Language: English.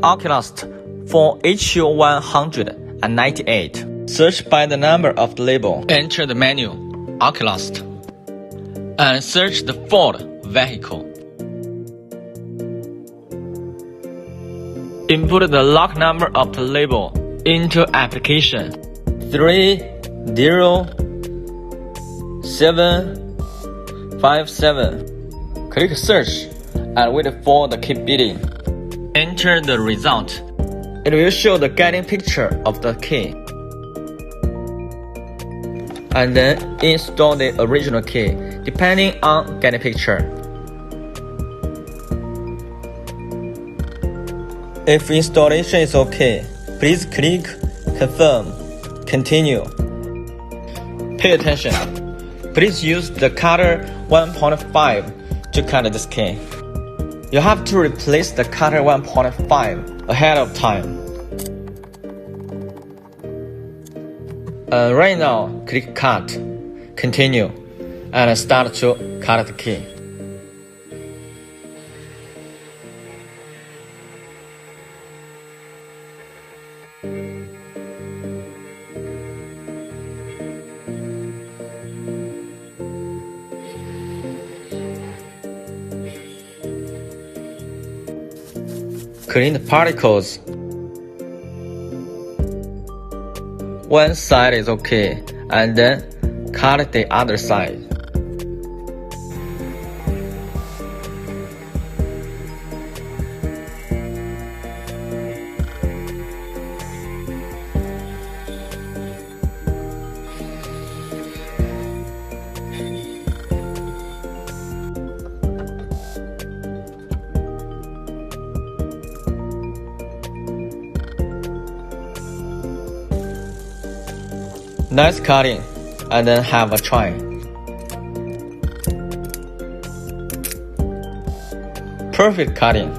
Oculus Ford HU198. Search by the number of the label. Enter the menu, Oculus, and search the Ford vehicle. Input the lock number of the label into application 30757. Click search and wait for the key beating. Enter the result. It will show the guiding picture of the key. And then install the original key depending on guiding picture. If installation is okay, please click Confirm, Continue. Pay attention. Please use the cutter 1.5 to cut this key. You have to replace the cutter 1.5 ahead of time. Right now, click Cut, Continue, and start to cut the key. Clean the particles. One side is okay, and then cut the other side. Nice cutting, and then have a try. Perfect cutting.